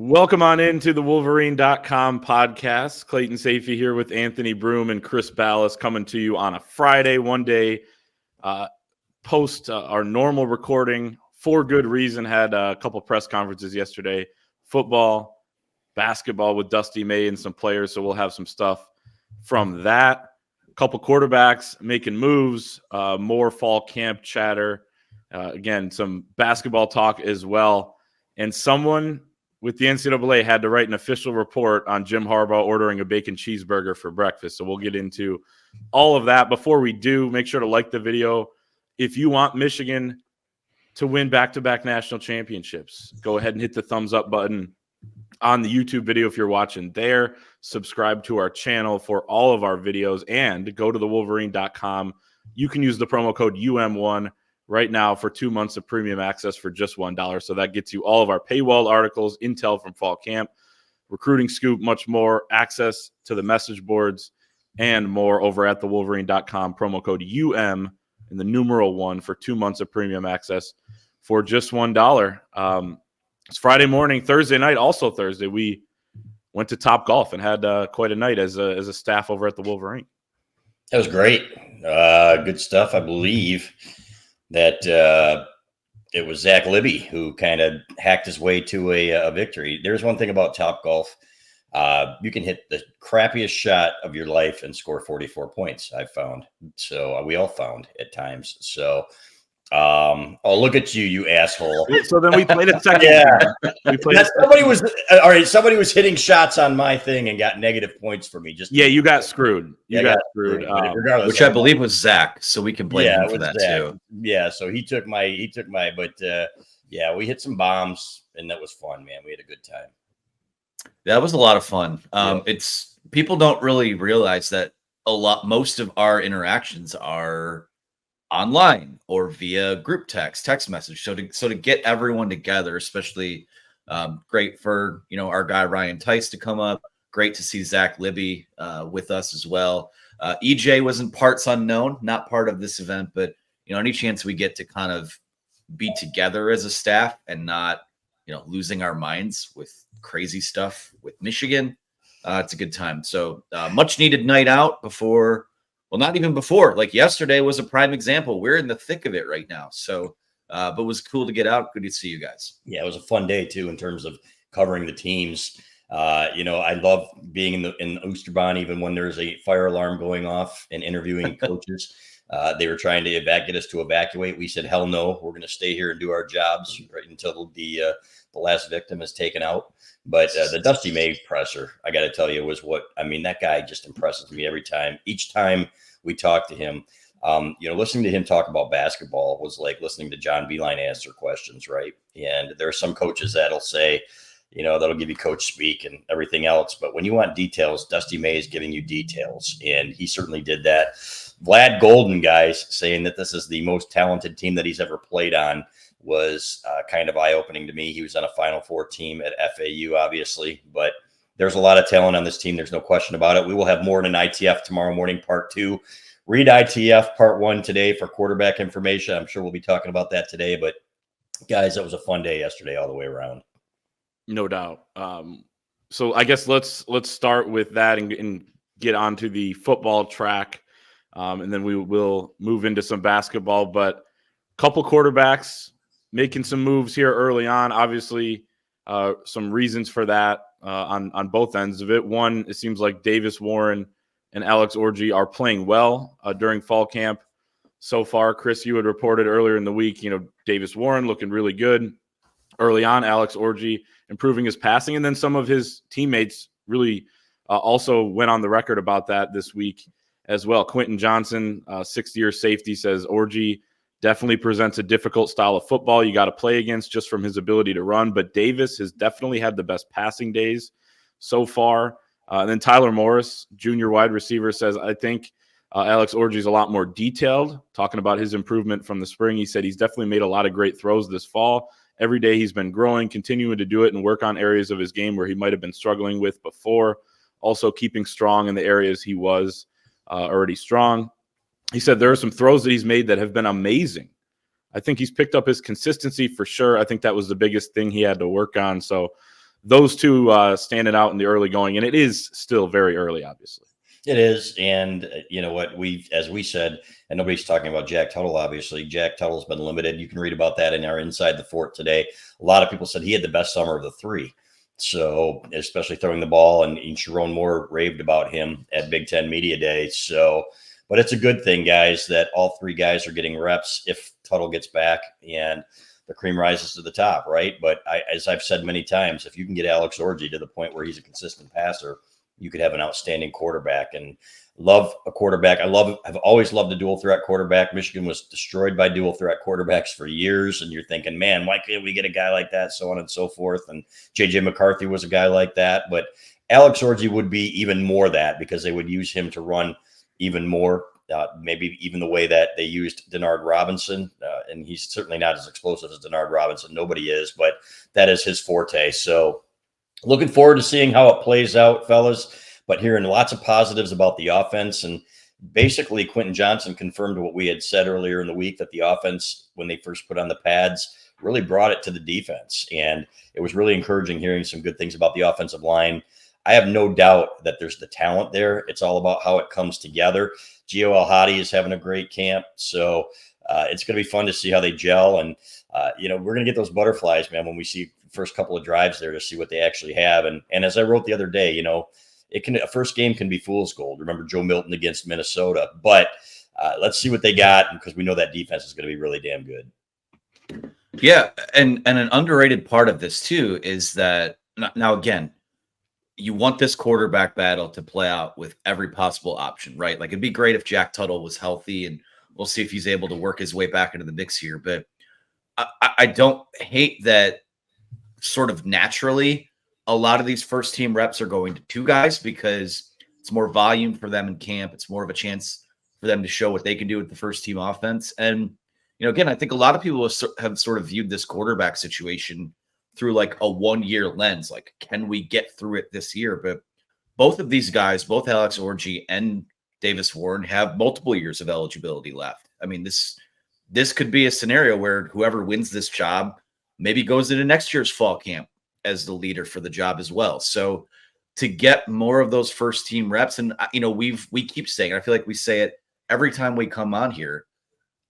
Welcome on into the Wolverine.com podcast. Clayton Safey here with Anthony Broom and Chris Ballas coming to you on a Friday, one day post our normal recording. For good reason, had a couple press conferences yesterday. Football, basketball with Dusty May and some players, so we'll have some stuff from that. A couple quarterbacks making moves, more fall camp chatter. Again, some basketball talk as well. And someone with the NCAA had to write an official report on Jim Harbaugh ordering a bacon cheeseburger for breakfast. So we'll get into all of that. Before we do, make sure to like the video. If you want Michigan to win back-to-back national championships, go ahead and hit the thumbs up button on the YouTube video if you're watching there. Subscribe to our channel for all of our videos and go to thewolverine.com. You can use the promo code UM1 right now for 2 months of premium access for just $1. So that gets you all of our paywall articles, intel from fall camp, recruiting scoop, much more, access to the message boards, and more over at thewolverine.com. Promo code UM in the numeral 1 for 2 months of premium access for just $1. It's Friday morning, Thursday night, also Thursday. We went to Top Golf and had quite a night as a staff over at the Wolverine. That was great. Good stuff, I believe. That it was Zach Libby who kind of hacked his way to a victory. There's one thing about Top Golf. You can hit the crappiest shot of your life and score 44 points, I've found. So we all found at times. So, look at you asshole. So then we played a second. Yeah. Somebody was hitting shots on my thing and got negative points for me. You got screwed. You got screwed. Regardless, which I believe was Zach, so we can blame him for that Zach too. Yeah, so he took my, but we hit some bombs and that was fun, man. We had a good time. That was a lot of fun. It's people don't really realize that most of our interactions are online or via group text message. So to get everyone together, especially great for our guy Ryan Tice to come up. Great to see Zach Libby with us as well. EJ was in parts unknown, not part of this event, but any chance we get to kind of be together as a staff and not losing our minds with crazy stuff with Michigan, it's a good time. So much needed night out before. Well, not even before. Like yesterday was a prime example. We're in the thick of it right now. So, but it was cool to get out. Good to see you guys. Yeah, it was a fun day too in terms of covering the teams. I love being in Oosterbaan, even when there's a fire alarm going off and interviewing coaches. They were trying to get us to evacuate. We said, hell no, we're going to stay here and do our jobs right until the last victim is taken out. But the Dusty May presser, I got to tell you, was that guy just impresses me every time. Each time we talk to him, listening to him talk about basketball was like listening to John Beilein answer questions, right? And there are some coaches that'll say, that'll give you coach speak and everything else. But when you want details, Dusty May is giving you details. And he certainly did that. Vlad Golden, guys, saying that this is the most talented team that he's ever played on was kind of eye-opening to me. He was on a Final Four team at FAU, obviously, but there's a lot of talent on this team. There's no question about it. We will have more than ITF tomorrow morning, part 2. Read ITF part 1 today for quarterback information. I'm sure we'll be talking about that today, but guys, that was a fun day yesterday all the way around. No doubt. So I guess let's start with that and get onto the football track, and then we will move into some basketball. But a couple quarterbacks making some moves here early on. Obviously, some reasons for that on both ends of it. One, it seems like Davis Warren and Alex Orji are playing well during fall camp so far. Chris, you had reported earlier in the week, Davis Warren looking really good early on. Alex Orji improving his passing. And then some of his teammates really also went on the record about that this week as well. Quentin Johnson, sixth-year safety, says Orji definitely presents a difficult style of football you got to play against just from his ability to run. But Davis has definitely had the best passing days so far. And then Tyler Morris, junior wide receiver, says, I think Alex Orji is a lot more detailed, talking about his improvement from the spring. He said he's definitely made a lot of great throws this fall. Every day he's been growing, continuing to do it and work on areas of his game where he might have been struggling with before. Also keeping strong in the areas he was already strong. He said there are some throws that he's made that have been amazing. I think he's picked up his consistency for sure. I think that was the biggest thing he had to work on. So those two standing out in the early going, and it is still very early, obviously. It is, and you know what, as we said, and nobody's talking about Jack Tuttle, obviously. Jack Tuttle's been limited. You can read about that in our Inside the Fort today. A lot of people said he had the best summer of the three. So, especially throwing the ball, and Sharon Moore raved about him at Big Ten Media Day. So, but it's a good thing, guys, that all three guys are getting reps if Tuttle gets back and the cream rises to the top, right? But as I've said many times, if you can get Alex Orji to the point where he's a consistent passer, you could have an outstanding quarterback. And love a quarterback. I've always loved a dual threat quarterback. Michigan was destroyed by dual threat quarterbacks for years. And you're thinking, man, why can't we get a guy like that? So on and so forth. And JJ McCarthy was a guy like that. But Alex Orji would be even more that, because they would use him to run even more, maybe even the way that they used Denard Robinson. And he's certainly not as explosive as Denard Robinson. Nobody is, but that is his forte. So looking forward to seeing how it plays out, fellas, but hearing lots of positives about the offense. And basically, Quentin Johnson confirmed what we had said earlier in the week, that the offense, when they first put on the pads, really brought it to the defense. And it was really encouraging hearing some good things about the offensive line. I have no doubt that there's the talent there. It's all about how it comes together. Gio El-Hadi is having a great camp. So it's going to be fun to see how they gel. And, we're going to get those butterflies, man, when we see first couple of drives there to see what they actually have. And as I wrote the other day, a first game can be fool's gold. Remember Joe Milton against Minnesota, but let's see what they got, because we know that defense is going to be really damn good. Yeah. And an underrated part of this too is that now, again, you want this quarterback battle to play out with every possible option, right? Like, it'd be great if Jack Tuttle was healthy, and we'll see if he's able to work his way back into the mix here. But I don't hate that sort of naturally a lot of these first team reps are going to two guys, because it's more volume for them in camp. It's more of a chance for them to show what they can do with the first team offense. And, again, I think a lot of people have sort of viewed this quarterback situation through like a 1-year lens. Like, can we get through it this year? But both of these guys, both Alex Orji and Davis Warren, have multiple years of eligibility left. I mean, this could be a scenario where whoever wins this job maybe goes into next year's fall camp as the leader for the job as well. So to get more of those first team reps, and we keep saying, I feel like we say it every time we come on here,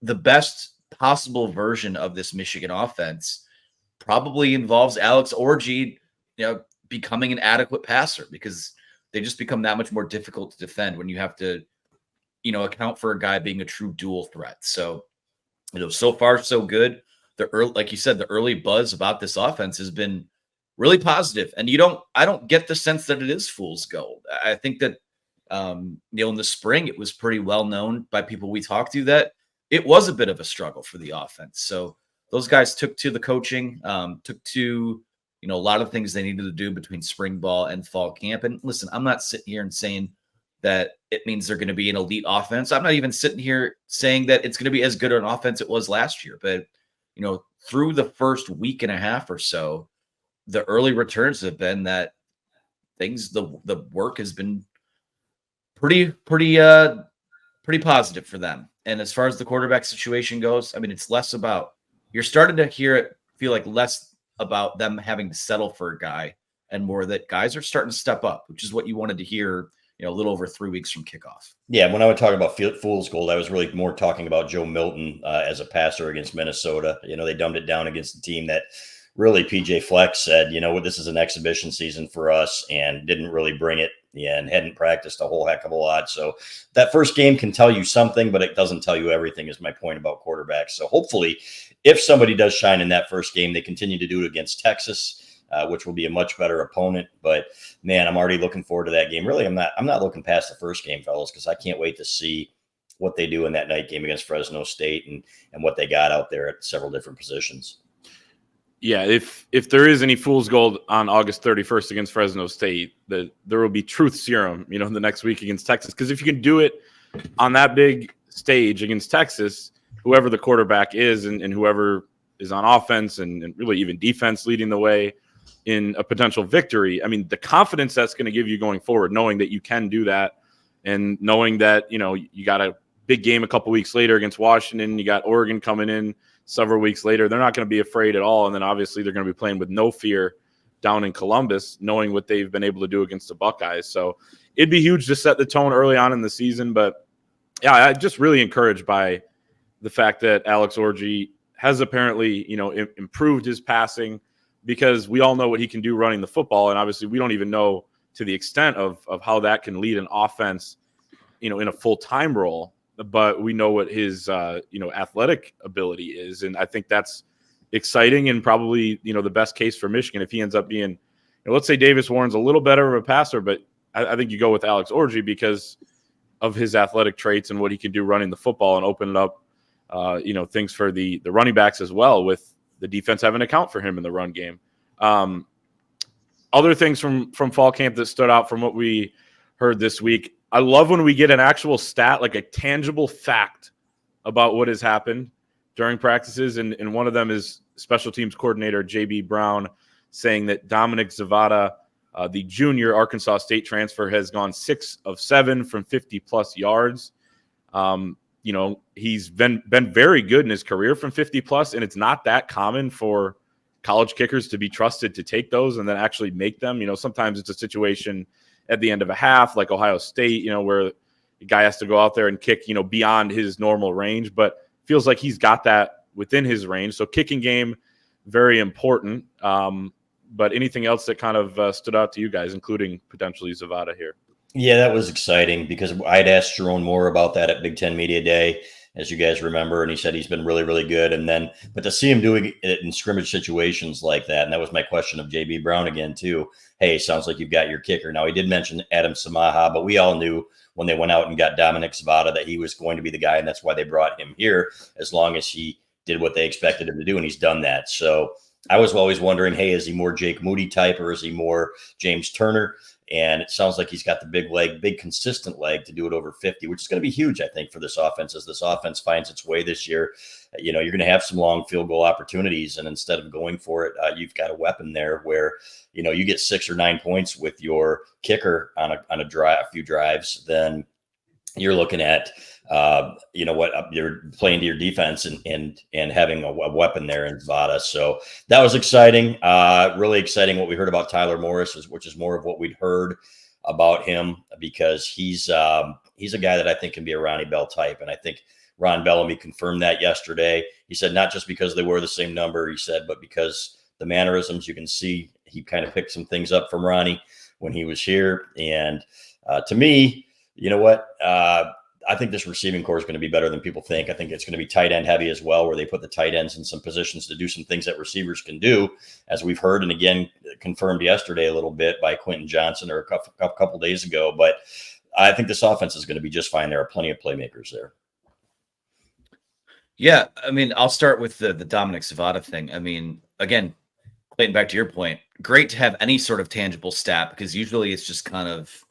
the best possible version of this Michigan offense probably involves Alex Orji, becoming an adequate passer, because they just become that much more difficult to defend when you have to, account for a guy being a true dual threat. So, so far so good. Like you said, the early buzz about this offense has been really positive. And I don't get the sense that it is fool's gold. I think that, in the spring, it was pretty well known by people we talked to that it was a bit of a struggle for the offense. So those guys took to the coaching, took to, a lot of things they needed to do between spring ball and fall camp. And listen, I'm not sitting here and saying that it means they're going to be an elite offense. I'm not even sitting here saying that it's going to be as good an offense it was last year. But, through the first week and a half or so, the early returns have been that the work has been pretty positive for them. And as far as the quarterback situation goes, I mean, it's less about, you're starting to feel like less about them having to settle for a guy, and more that guys are starting to step up, which is what you wanted to hear, a little over 3 weeks from kickoff. Yeah. When I would talk about fool's gold, I was really more talking about Joe Milton as a passer against Minnesota. They dumbed it down against the team that really PJ Flex said, this is an exhibition season for us, and didn't really bring it and hadn't practiced a whole heck of a lot. So that first game can tell you something, but it doesn't tell you everything, is my point about quarterbacks. So hopefully, if somebody does shine in that first game, they continue to do it against Texas, which will be a much better opponent. But man, I'm already looking forward to that game. Really, I'm not looking past the first game, fellas, because I can't wait to see what they do in that night game against Fresno State, and what they got out there at several different positions. Yeah, if there is any fool's gold on August 31st against Fresno State, there will be truth serum, the next week against Texas. Because if you can do it on that big stage against Texas, whoever the quarterback is, and whoever is on offense and really even defense leading the way in a potential victory, I mean, the confidence that's going to give you going forward, knowing that you can do that, and knowing that, you got a big game a couple weeks later against Washington, you got Oregon coming in several weeks later, they're not going to be afraid at all. And then obviously they're going to be playing with no fear down in Columbus, knowing what they've been able to do against the Buckeyes. So it'd be huge to set the tone early on in the season. But yeah, I'm just really encouraged by the fact that Alex Orji has apparently, improved his passing, because we all know what he can do running the football. And obviously we don't even know to the extent of how that can lead an offense, in a full-time role, but we know what his, athletic ability is. And I think that's exciting, and probably, the best case for Michigan if he ends up being, let's say Davis Warren's a little better of a passer, but I think you go with Alex Orji because of his athletic traits and what he can do running the football, and open it up, things for the running backs as well, with the defense having to account for him in the run game. Other things from fall camp that stood out from what we heard this week. I love when we get an actual stat, like a tangible fact about what has happened during practices. And one of them is special teams coordinator J.B. Brown saying that Dominic Zavada, the junior Arkansas State transfer, has gone 6 of 7 from 50-plus yards. He's been very good in his career from 50-plus, and it's not that common for college kickers to be trusted to take those and then actually make them. Sometimes it's a situation at the end of a half, like Ohio State, where the guy has to go out there and kick, beyond his normal range, but feels like he's got that within his range. So kicking game, very important. But anything else that kind of stood out to you guys, including potentially Zavada here? Yeah, that was exciting, because I'd asked Jerome Moore about that at Big Ten Media Day, as you guys remember, and he said he's been really, really good. But to see him doing it in scrimmage situations like that, and that was my question of J.B. Brown again too. Hey, sounds like you've got your kicker. Now, he did mention Adam Samaha, but we all knew when they went out and got Dominic Zavada that he was going to be the guy, and that's why they brought him here, as long as he did what they expected him to do, and he's done that. So I was always wondering, hey, is he more Jake Moody type, or is he more James Turner? And it sounds like he's got the big consistent leg to do it over 50, which is going to be huge, I think, for this offense. As this offense finds its way this year, you're going to have some long field goal opportunities. And instead of going for it, you've got a weapon there where, you get 6 or 9 points with your kicker on a few drives, then you're looking at, you're playing to your defense and having a weapon there in Zavada. So that was exciting. Really exciting what we heard about Tyler Morris, which is more of what we'd heard about him, because he's a guy that I think can be a Ronnie Bell type. And I think Ron Bellamy confirmed that yesterday. He said, not just because they wear the same number, he said, but because the mannerisms, you can see he kind of picked some things up from Ronnie when he was here. And to me, you know what? I think this receiving core is going to be better than people think. I think it's going to be tight end heavy as well, where they put the tight ends in some positions to do some things that receivers can do, as we've heard, and again confirmed yesterday a little bit by Quentin Johnson, or a couple days ago. But I think this offense is going to be just fine. There are plenty of playmakers there. Yeah, I mean, I'll start with the Dominic Zavada thing. I mean, again, Clayton, back to your point, great to have any sort of tangible stat, because usually it's just kind of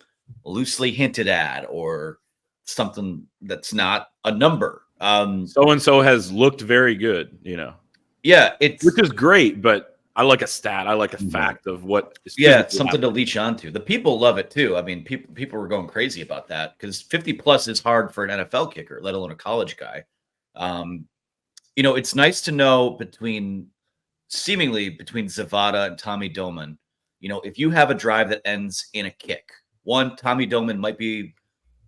loosely hinted at, or something that's not a number. So-and-so has looked very good, Yeah, which is great, but I like a stat. I like a fact of what is something to leech onto. The people love it too. I mean, people were going crazy about that, because 50+ is hard for an NFL kicker, let alone a college guy. It's nice to know seemingly between Zavada and Tommy Doman, if you have a drive that ends in a kick. One, Tommy Doman might be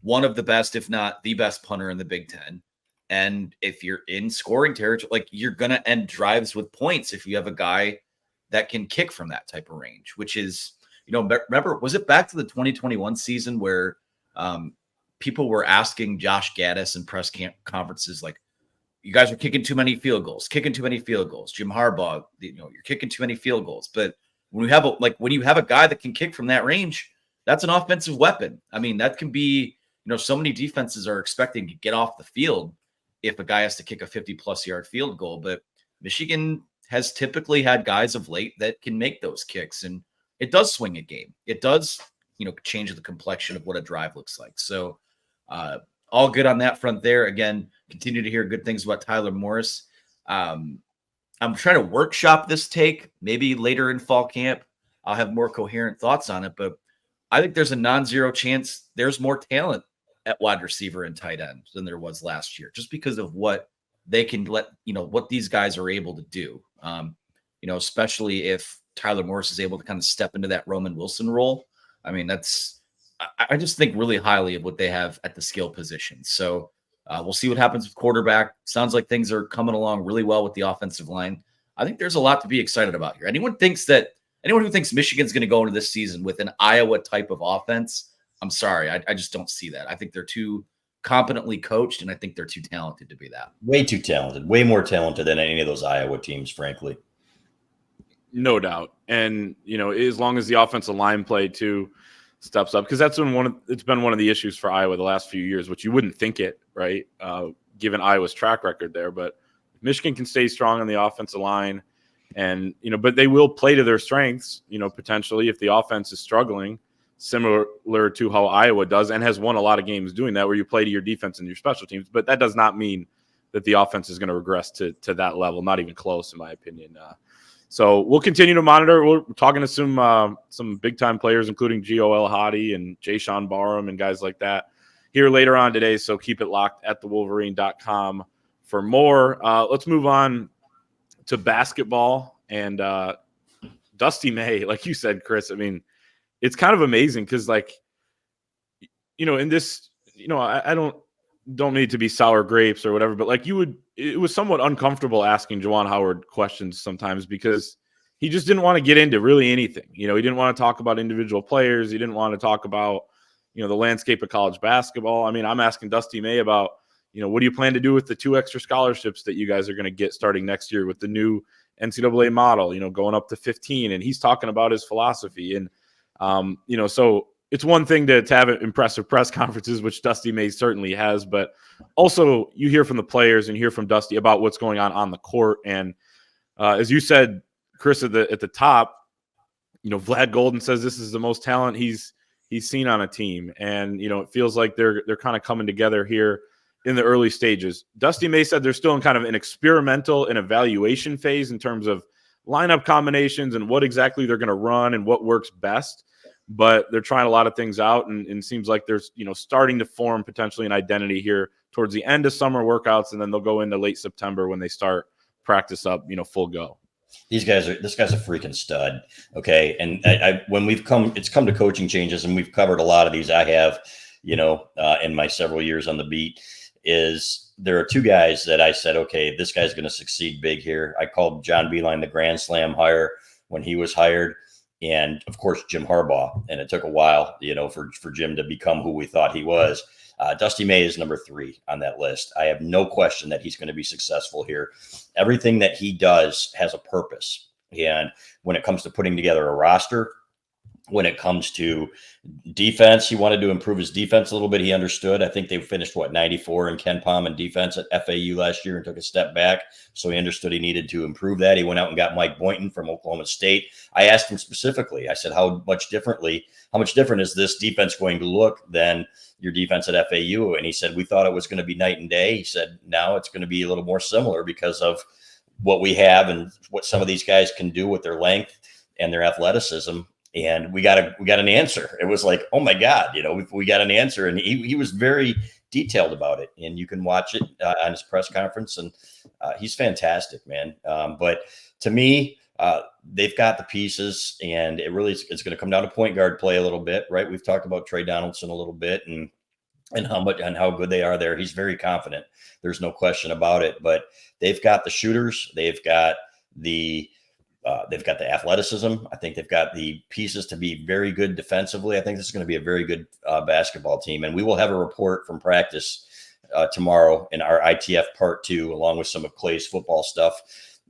one of the best, if not the best punter in the Big Ten. And if you're in scoring territory, like, you're going to end drives with points if you have a guy that can kick from that type of range, which is, remember, was it back to the 2021 season where people were asking Josh Gaddis in press conferences, like, you guys are kicking too many field goals. Jim Harbaugh, you're kicking too many field goals. But when you have a guy that can kick from that range, that's an offensive weapon. I mean, that can be, so many defenses are expecting to get off the field if a guy has to kick a 50+ yard field goal. But Michigan has typically had guys of late that can make those kicks, and it does swing a game. It does, change the complexion of what a drive looks like. So all good on that front there. Again, continue to hear good things about Tyler Morris. I'm trying to workshop this take. Maybe later in fall camp, I'll have more coherent thoughts on it, but I think there's a non-zero chance there's more talent at wide receiver and tight end than there was last year, just because of what they can what these guys are able to do. Especially if Tyler Morris is able to kind of step into that Roman Wilson role. I mean, I just think really highly of what they have at the skill position. So we'll see what happens with quarterback. Sounds like things are coming along really well with the offensive line. I think there's a lot to be excited about here. Anyone who thinks Michigan's going to go into this season with an Iowa type of offense, I'm sorry. I just don't see that. I think they're too competently coached, and I think they're too talented to be that. Way too talented, way more talented than any of those Iowa teams, frankly. No doubt. And, as long as the offensive line play too steps up, because that's it's been one of the issues for Iowa the last few years, which you wouldn't think it, right? Given Iowa's track record there, but Michigan can stay strong on the offensive line and, but they will play to their strengths, potentially if the offense is struggling, similar to how Iowa does and has won a lot of games doing that, where you play to your defense and your special teams. But that does not mean that the offense is going to regress to that level, not even close, in my opinion. So we'll continue to monitor. We're talking to some big-time players, including Gio El-Hadi and Jay-Sean Barham and guys like that here later on today. So keep it locked at thewolverine.com for more. Let's move on to basketball and Dusty May. Like you said, Chris, I mean, it's kind of amazing because, in this, I don't need to be sour grapes or whatever, but it was somewhat uncomfortable asking Juwan Howard questions sometimes because he just didn't want to get into really anything. He didn't want to talk about individual players. He didn't want to talk about, the landscape of college basketball. I mean, I'm asking Dusty May about, what do you plan to do with the 2 extra scholarships that you guys are going to get starting next year with the new NCAA model, going up to 15. And he's talking about his philosophy. And, so it's one thing to have impressive press conferences, which Dusty May certainly has, but also you hear from the players and hear from Dusty about what's going on the court. And as you said, Chris, at the top, Vlad Golden says this is the most talent he's seen on a team. And, it feels like they're kind of coming together here in the early stages. Dusty May said they're still in kind of an experimental and evaluation phase in terms of lineup combinations and what exactly they're going to run and what works best. But they're trying a lot of things out, and seems like there's, starting to form potentially an identity here towards the end of summer workouts, and then they'll go into late September when they start practice up, full go. This guy's a freaking stud. Okay. And it's come to coaching changes, and we've covered a lot of these. I have, in my several years on the beat, is there are 2 guys that I said, okay, this guy's going to succeed big here. I called John Beilein the Grand Slam hire when he was hired. And of course, Jim Harbaugh. And it took a while, for Jim to become who we thought he was. Dusty May is number 3 on that list. I have no question that he's going to be successful here. Everything that he does has a purpose. And when it comes to putting together a roster, when it comes to defense, he wanted to improve his defense a little bit. He understood. I think they finished 94 in Ken Pom in defense at FAU last year and took a step back. So he understood he needed to improve that. He went out and got Mike Boynton from Oklahoma State. I asked him specifically, I said, how much different is this defense going to look than your defense at FAU? And he said, we thought it was going to be night and day. He said, now it's going to be a little more similar because of what we have and what some of these guys can do with their length and their athleticism. And we got an answer. It was like, oh my God, we got an answer. And he was very detailed about it. And you can watch it on his press conference. And he's fantastic, man. But to me, they've got the pieces, and it's going to come down to point guard play a little bit, right? We've talked about Trey Donaldson a little bit and how good they are there. He's very confident. There's no question about it. But they've got the shooters. They've got the athleticism. I think they've got the pieces to be very good defensively. I think this is going to be a very good basketball team. And we will have a report from practice tomorrow in our ITF part 2, along with some of Clay's football stuff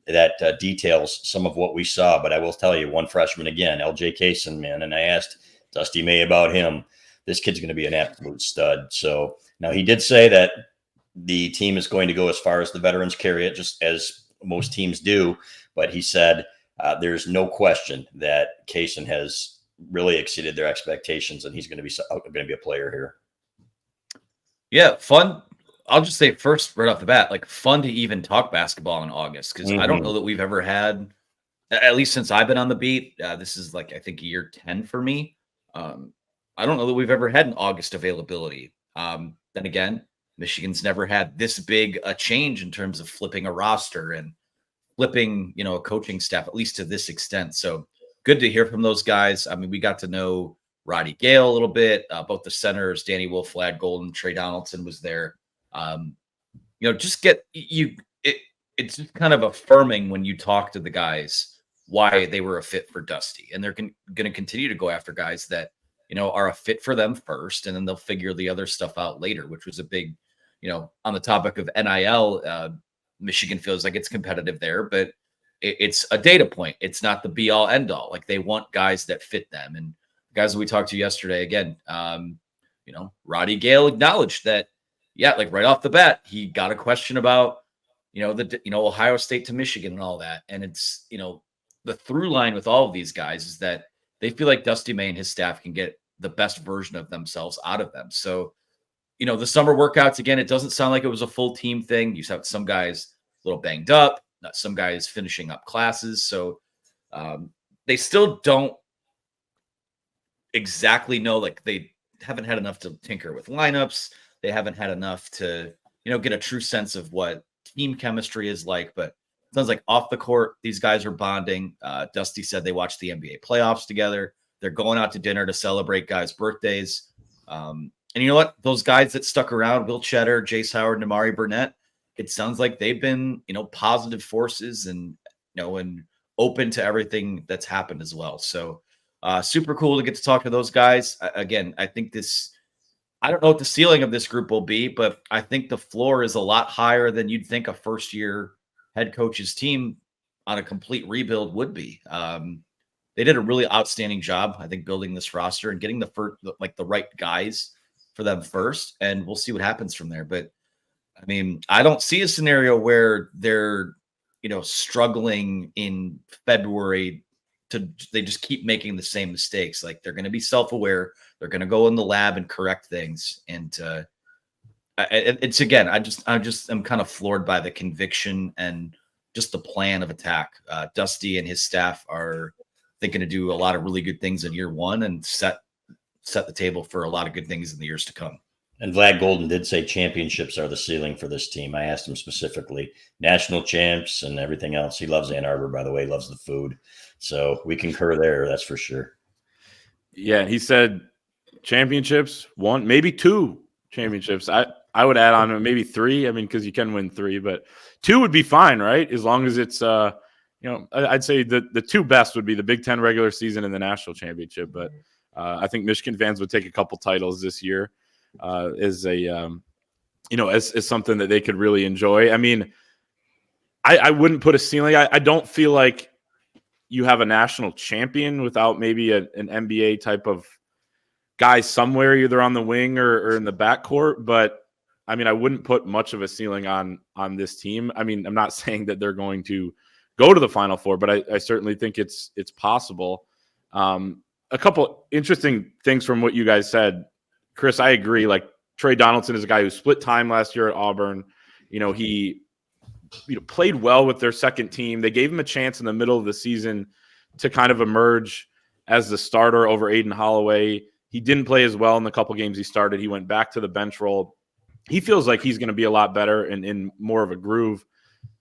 that details some of what we saw. But I will tell you, one freshman again, LJ Kaysen, man. And I asked Dusty May about him. This kid's going to be an absolute stud. So now he did say that the team is going to go as far as the veterans carry it, just as most teams do. But he said, there's no question that Kaysen has really exceeded their expectations, and he's going to be a player here. Yeah, fun. I'll just say first, right off the bat, fun to even talk basketball in August, because I don't know that we've ever had, at least since I've been on the beat. This is I think year 10 for me. I don't know that we've ever had an August availability. Then again, Michigan's never had this big a change in terms of flipping a roster and flipping, a coaching staff, at least to this extent. So good to hear from those guys. I mean, we got to know Roddy Gale a little bit. Both the centers, Danny Wolf, Vlad Golden, Trey Donaldson was there. Just it's just kind of affirming when you talk to the guys why they were a fit for Dusty, and they're going to continue to go after guys that are a fit for them first, and then they'll figure the other stuff out later, which was a big, on the topic of NIL. Michigan feels like it's competitive there, but it's a data point. It's not the be all end all. Like, they want guys that fit them. And guys that we talked to yesterday, again, Roddy Gale acknowledged that, yeah, like right off the bat, he got a question about, Ohio State to Michigan and all that. And it's, the through line with all of these guys is that they feel like Dusty May and his staff can get the best version of themselves out of them. So, the summer workouts, again, it doesn't sound like it was a full team thing. You have some guys a little banged up, some guys finishing up classes. So they still don't exactly know, like, they haven't had enough to tinker with lineups. They haven't had enough to, get a true sense of what team chemistry is like. But it sounds like off the court, these guys are bonding. Dusty said they watched the NBA playoffs together. They're going out to dinner to celebrate guys' birthdays. And you know what? Those guys that stuck around, Will Cheddar, Jace Howard, and Amari Burnett, it sounds like they've been, positive forces and, and open to everything that's happened as well. So super cool to get to talk to those guys. Again, I think I don't know what the ceiling of this group will be, but I think the floor is a lot higher than you'd think a first-year head coach's team on a complete rebuild would be. They did a really outstanding job, I think, building this roster and getting the right guys for them first, and we'll see what happens from there. But I mean, I don't see a scenario where they're, struggling in February they just keep making the same mistakes. Like, they're going to be self-aware. They're going to go in the lab and correct things. And it's, again, I'm kind of floored by the conviction and just the plan of attack. Dusty and his staff are thinking to do a lot of really good things in year one and set the table for a lot of good things in the years to come. And Vlad Golden did say championships are the ceiling for this team. I asked him specifically, national champs and everything else. He loves Ann Arbor, by the way, loves the food. So we concur there, that's for sure. Yeah, he said championships, one, maybe two championships. I would add on maybe three. I mean, because you can win three, but two would be fine, right? As long as it's, I'd say the two best would be the Big Ten regular season and the national championship. But I think Michigan fans would take a couple titles this year as something that they could really enjoy. I mean, I wouldn't put a ceiling. I don't feel like you have a national champion without maybe an NBA type of guy somewhere, either on the wing or in the backcourt. But I mean, I wouldn't put much of a ceiling on this team. I mean, I'm not saying that they're going to go to the Final Four, but I certainly think it's possible. A couple interesting things from what you guys said. Chris, I agree. Like, Trey Donaldson is a guy who split time last year at Auburn. He played well with their second team. They gave him a chance in the middle of the season to kind of emerge as the starter over Aiden Holloway. He didn't play as well in the couple games he started. He went back to the bench role. He feels like he's going to be a lot better and in more of a groove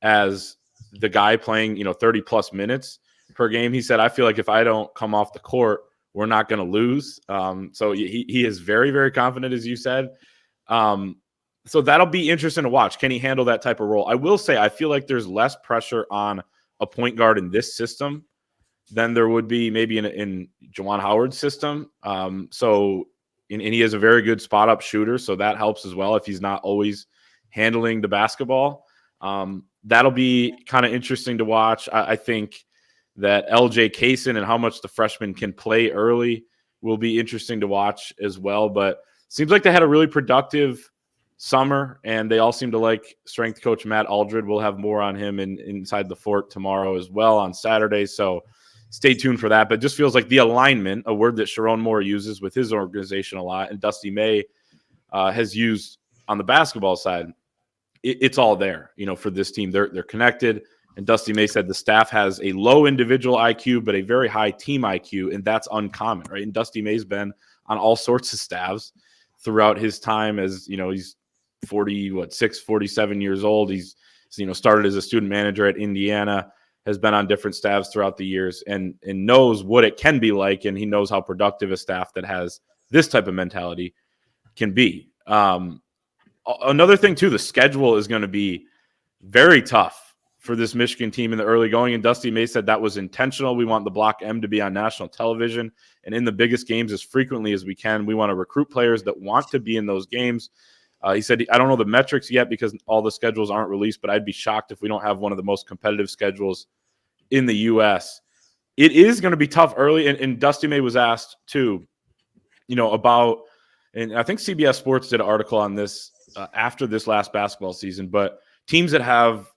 as the guy playing, 30 plus minutes per game. He said, I feel like if I don't come off the court, we're not going to lose. So he is very, very confident, as you said. So that'll be interesting to watch. Can he handle that type of role? I will say, I feel like there's less pressure on a point guard in this system than there would be maybe in Juwan Howard's system. And he is a very good spot up shooter. So that helps as well if he's not always handling the basketball. That'll be kind of interesting to watch. I think that LJ Kaysen and how much the freshman can play early will be interesting to watch as well. But seems like they had a really productive summer, and they all seem to like strength coach Matt Aldred. We'll have more on him inside the fort tomorrow as well on Saturday. So stay tuned for that. But it just feels like the alignment, a word that Sharon Moore uses with his organization a lot, and Dusty May has used on the basketball side, it's all there, for this team. They're connected. And Dusty May said the staff has a low individual IQ, but a very high team IQ, and that's uncommon, right? And Dusty May's been on all sorts of staffs throughout his time as, he's 47 years old. He's, started as a student manager at Indiana, has been on different staffs throughout the years and knows what it can be like, and he knows how productive a staff that has this type of mentality can be. Another thing, too, the schedule is going to be very tough for this Michigan team in the early going, and Dusty May said that was intentional. We want the Block M to be on national television and in the biggest games as frequently as we can. We want to recruit players that want to be in those games. He said, I don't know the metrics yet because all the schedules aren't released, but I'd be shocked if we don't have one of the most competitive schedules in the U.S. It is going to be tough early, and Dusty May was asked, too, about, and I think CBS Sports did an article on this after this last basketball season, but teams that have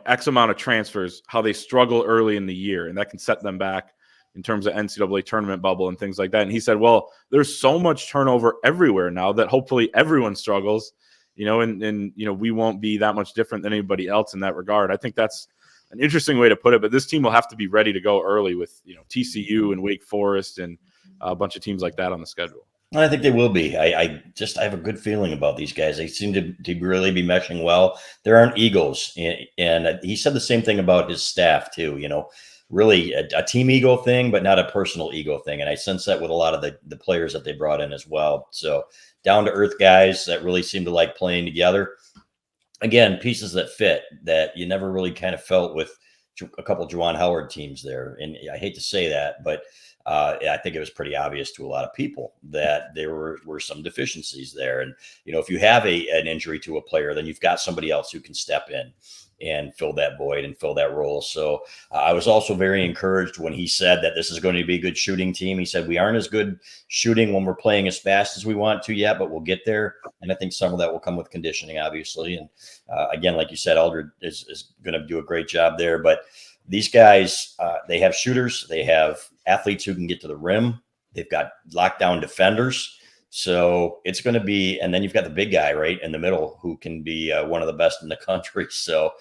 X amount of transfers, how they struggle early in the year, and that can set them back in terms of NCAA tournament bubble and things like that. And he said, well, there's so much turnover everywhere now that hopefully everyone struggles, and we won't be that much different than anybody else in that regard. I think that's an interesting way to put it, but this team will have to be ready to go early with, TCU and Wake Forest and a bunch of teams like that on the schedule. I think they will be. I have a good feeling about these guys. They seem to really be meshing well. There aren't egos. And he said the same thing about his staff too, really a team ego thing, but not a personal ego thing. And I sense that with a lot of the players that they brought in as well. So down to earth guys that really seem to like playing together. Again, pieces that fit that you never really kind of felt with a couple of Juwan Howard teams there. And I hate to say that, but I think it was pretty obvious to a lot of people that there were some deficiencies there. And, if you have an injury to a player, then you've got somebody else who can step in and fill that void and fill that role. So I was also very encouraged when he said that this is going to be a good shooting team. He said, we aren't as good shooting when we're playing as fast as we want to yet, but we'll get there. And I think some of that will come with conditioning, obviously. And again, like you said, Aldred is going to do a great job there. But these guys, they have shooters. They have athletes who can get to the rim. They've got lockdown defenders. So it's going to be, and then you've got the big guy right in the middle who can be one of the best in the country. So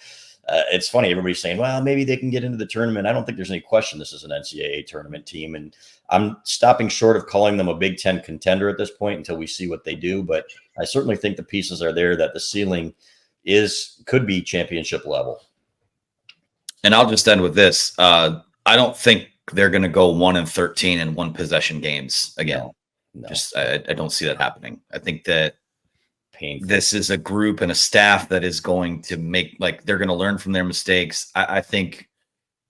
it's funny. Everybody's saying, well, maybe they can get into the tournament. I don't think there's any question this is an NCAA tournament team. And I'm stopping short of calling them a Big Ten contender at this point until we see what they do. But I certainly think the pieces are there that the ceiling could be championship level. And I'll just end with this. I don't think they're going to go 1-13 in one possession games again. No. I don't see that happening. I think that this is a group and a staff that is going to they're going to learn from their mistakes. I think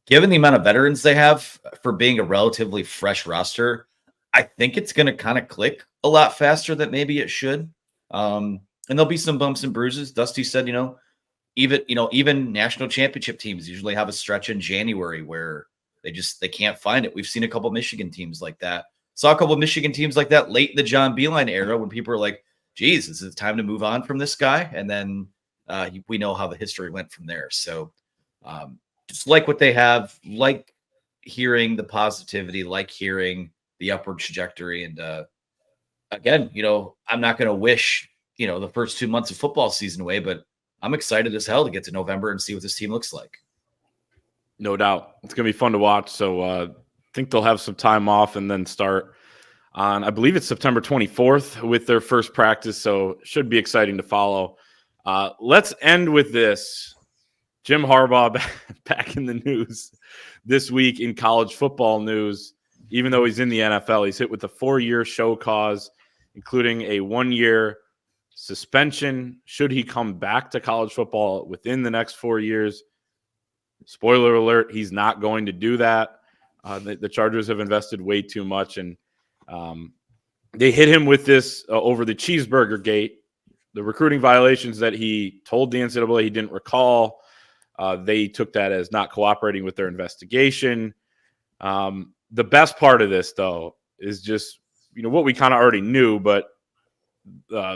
given the amount of veterans they have for being a relatively fresh roster, I think it's going to kind of click a lot faster than maybe it should. And there'll be some bumps and bruises. Dusty said, even national championship teams usually have a stretch in January where they can't find it. We've seen a couple Michigan teams like that. Saw a couple of Michigan teams like that late in the John Beilein era when people were like, geez, is it time to move on from this guy? And then we know how the history went from there. So just like what they have, like hearing the positivity, like hearing the upward trajectory. And again, I'm not going to wish, the first 2 months of football season away, but I'm excited as hell to get to November and see what this team looks like. No doubt. It's going to be fun to watch. So I think they'll have some time off and then start on, I believe it's September 24th with their first practice. So it should be exciting to follow. Let's end with this. Jim Harbaugh back in the news this week in college football news. Even though he's in the NFL, he's hit with a 4-year show cause, including a 1-year suspension should he come back to college football within the next 4 years. Spoiler alert, he's not going to do that. The Chargers have invested way too much, and they hit him with this over the cheeseburger gate, the recruiting violations that he told the NCAA he didn't recall. They took that as not cooperating with their investigation. The best part of this, though, is just what we kind of already knew, but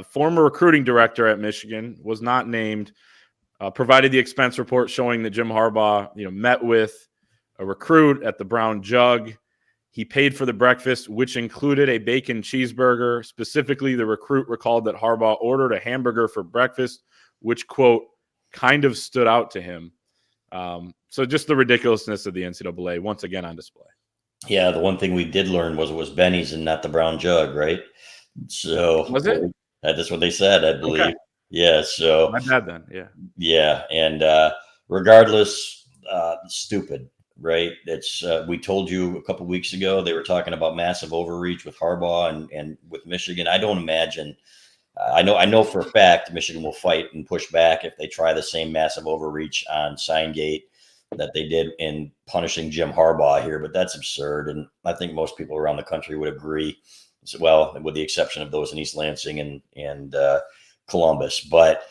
former recruiting director at Michigan was not named, provided the expense report showing that Jim Harbaugh, met with a recruit at the Brown Jug. He paid for the breakfast, which included a bacon cheeseburger. Specifically, the recruit recalled that Harbaugh ordered a hamburger for breakfast, which, quote, kind of stood out to him. So just the ridiculousness of the NCAA once again on display. Yeah, the one thing we did learn was it was Benny's and not the Brown Jug, right? So was it? That's what they said, I believe. Okay. Yeah. So my bad then. Yeah. Yeah, and regardless, stupid, right? It's we told you a couple weeks ago they were talking about massive overreach with Harbaugh and with Michigan. I don't imagine. I know for a fact Michigan will fight and push back if they try the same massive overreach on Signgate that they did in punishing Jim Harbaugh here, but that's absurd. And I think most people around the country would agree, as well, with the exception of those in East Lansing and Columbus. But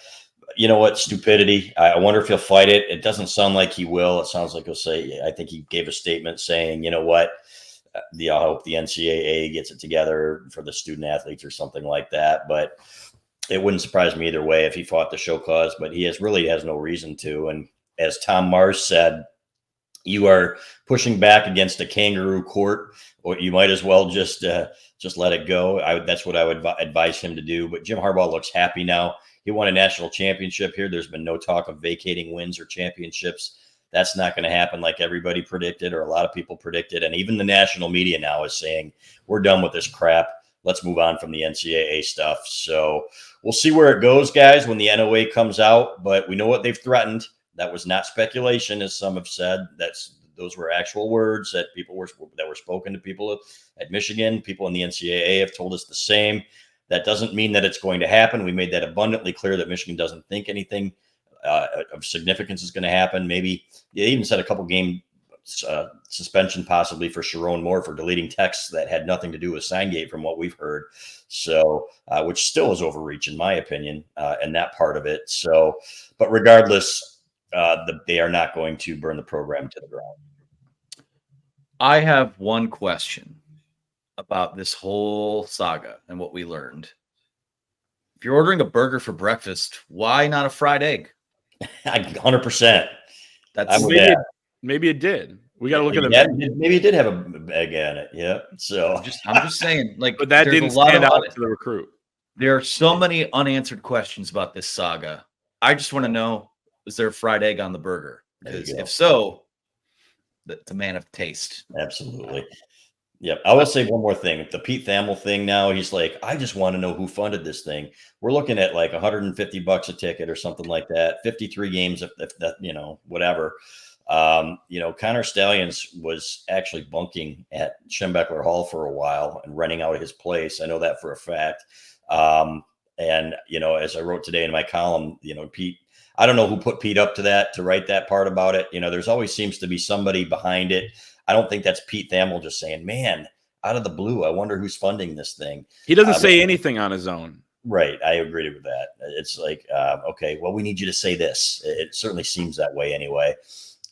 you know what? Stupidity. I wonder if he'll fight it. It doesn't sound like he will. It sounds like he'll say, I think he gave a statement saying, you know what? I hope the NCAA gets it together for the student athletes or something like that. But it wouldn't surprise me either way if he fought the show cause, but he really has no reason to. And as Tom Mars said, you are pushing back against a kangaroo court, or you might as well just let it go. That's what I would advise him to do. But Jim Harbaugh looks happy now. He won a national championship here. There's been no talk of vacating wins or championships. That's not going to happen like everybody predicted or a lot of people predicted. And even the national media now is saying, we're done with this crap. Let's move on from the NCAA stuff. So we'll see where it goes, guys, when the NOA comes out. But we know what they've threatened. That was not speculation, as some have said. Those were actual words that were spoken to people at Michigan. People in the NCAA have told us the same. That doesn't mean that it's going to happen. We made that abundantly clear that Michigan doesn't think anything of significance is going to happen. Maybe they even said a couple game suspension possibly for Sharon Moore for deleting texts that had nothing to do with Signgate from what we've heard. So, which still is overreach in my opinion, and that part of it. So, but regardless, they are not going to burn the program to the ground. I have one question about this whole saga and what we learned. If you're ordering a burger for breakfast, why not a fried egg? 100%. That's maybe it did. We got to look at the maybe it did have a egg in it. Yeah. So I'm just saying, like, but that didn't stand out to the recruit. There are so many unanswered questions about this saga. I just want to know: is there a fried egg on the burger? Because if so, that's a man of taste. Absolutely. Yep. I will say one more thing. The Pete Thamel thing now, he's like, I just want to know who funded this thing. We're looking at like $150 a ticket or something like that. 53 games, if that, whatever. Connor Stallions was actually bunking at Schembechler Hall for a while and renting out his place. I know that for a fact. As I wrote today in my column, Pete, I don't know who put Pete up to that, to write that part about it. There's always seems to be somebody behind it. I don't think that's Pete Thamel just saying, man, out of the blue, I wonder who's funding this thing. He doesn't say anything on his own. Right. I agree with that. It's like, okay, well, we need you to say this. It certainly seems that way anyway.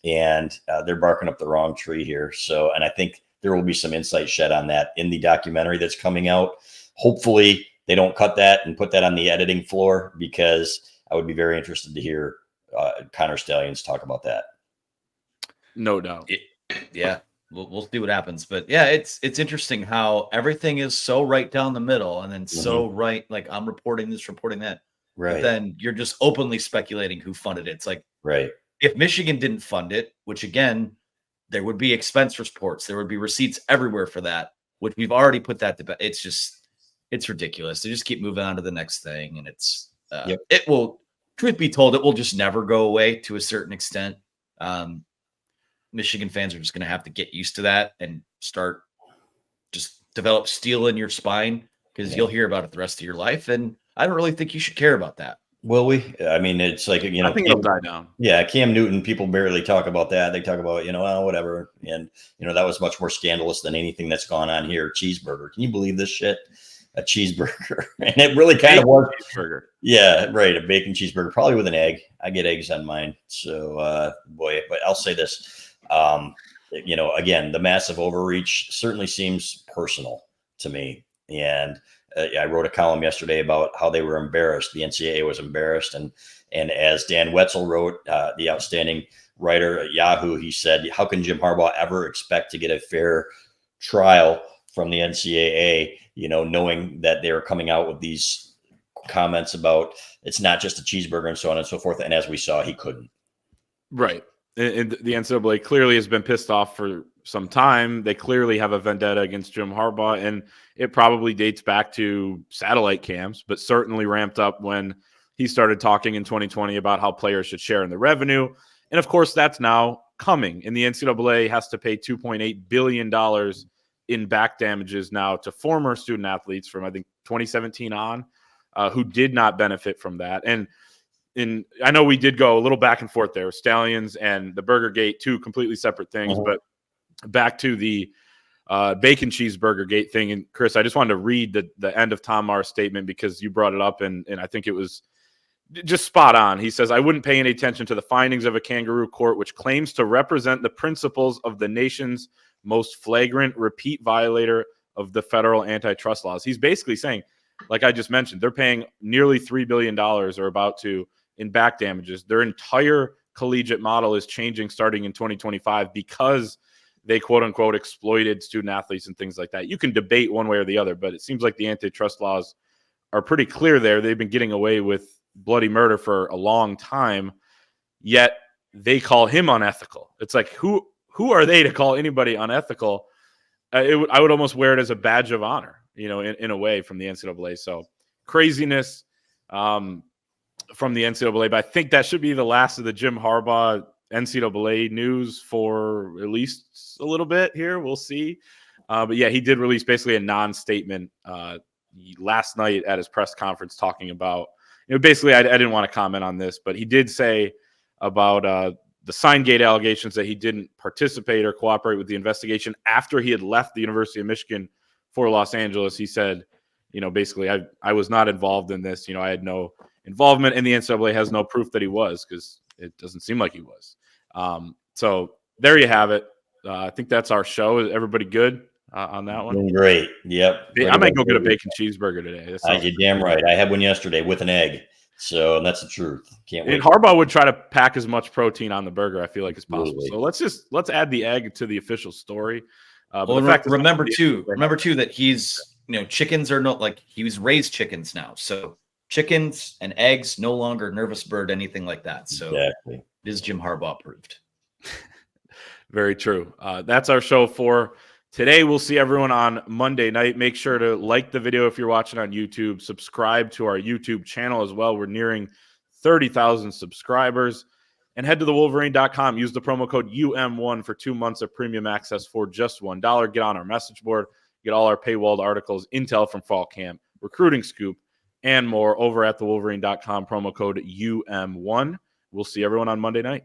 And they're barking up the wrong tree here. So, and I think there will be some insight shed on that in the documentary that's coming out. Hopefully they don't cut that and put that on the editing floor, because I would be very interested to hear Connor Stallions talk about that. No doubt. Yeah, we'll see what happens. But yeah, it's interesting how everything is so right down the middle, and then so right, like I'm reporting this, reporting that. Right. But then you're just openly speculating who funded it. It's like, right. If Michigan didn't fund it, which again, there would be expense reports, there would be receipts everywhere for that, which we've already put that to bed. It's ridiculous. They just keep moving on to the next thing. And it will, truth be told, it will just never go away to a certain extent. Michigan fans are just going to have to get used to that and start just develop steel in your spine, because you'll hear about it the rest of your life. And I don't really think you should care about that. Will we? I mean, it's like, I think it'll die down. Yeah. Cam Newton, people barely talk about that. They talk about, whatever. And, that was much more scandalous than anything that's gone on here. Cheeseburger. Can you believe this shit? A cheeseburger. And it really kind of was. Cheeseburger. Yeah. Right. A bacon cheeseburger, probably with an egg. I get eggs on mine. So, but I'll say this, again, the massive overreach certainly seems personal to me. And, I wrote a column yesterday about how they were embarrassed. The NCAA was embarrassed. And as Dan Wetzel wrote, the outstanding writer at Yahoo, he said, how can Jim Harbaugh ever expect to get a fair trial from the NCAA, knowing that they were coming out with these comments about it's not just a cheeseburger and so on and so forth. And as we saw, he couldn't. Right. And the NCAA clearly has been pissed off for some time. They clearly have a vendetta against Jim Harbaugh, and it probably dates back to satellite camps, but certainly ramped up when he started talking in 2020 about how players should share in the revenue. And of course, that's now coming, and the NCAA has to pay $2.8 billion in back damages now to former student athletes from, I think, 2017 on, who did not benefit from that. And I know we did go a little back and forth there, Stallions and the Burger Gate, two completely separate things, but back to the bacon cheeseburger gate thing. And Chris, I just wanted to read the end of Tom Maher's statement because you brought it up, and I think it was just spot on. He says, "I wouldn't pay any attention to the findings of a kangaroo court which claims to represent the principles of the nation's most flagrant repeat violator of the federal antitrust laws." He's basically saying, like I just mentioned, they're paying nearly $3 billion or about to in back damages. Their entire collegiate model is changing starting in 2025 because they quote unquote exploited student athletes and things like that. You can debate one way or the other, but it seems like the antitrust laws are pretty clear there. They've been getting away with bloody murder for a long time, yet they call him unethical. It's like, who are they to call anybody unethical? I would almost wear it as a badge of honor, in a way, from the NCAA. So craziness from the NCAA, but I think that should be the last of the Jim Harbaugh NCAA news for at least a little bit here. We'll see. But yeah, he did release basically a non-statement last night at his press conference talking about, basically, I didn't want to comment on this, but he did say about the Signgate allegations that he didn't participate or cooperate with the investigation after he had left the University of Michigan for Los Angeles. He said, basically, I was not involved in this. I had no involvement, and the NCAA has no proof that he was because it doesn't seem like he was. So there you have it. I think that's our show. Is everybody good on that one? Doing great. Yep. I might go get a bacon cheeseburger today. You're damn right. I had one yesterday with an egg. So that's the truth. Can't wait. And Harbaugh would try to pack as much protein on the burger, I feel like, as possible. So let's add the egg to the official story. Remember too that he's, chickens are not like he was raised chickens now. So chickens and eggs, no longer nervous bird, anything like that. So exactly. It is Jim Harbaugh approved. Very true. That's our show for today. We'll see everyone on Monday night. Make sure to like the video if you're watching on YouTube. Subscribe to our YouTube channel as well. We're nearing 30,000 subscribers. And head to thewolverine.com. Use the promo code UM1 for 2 months of premium access for just $1. Get on our message board. Get all our paywalled articles, intel from fall camp, recruiting scoop, and more over at thewolverine.com. Promo code UM1. We'll see everyone on Monday night.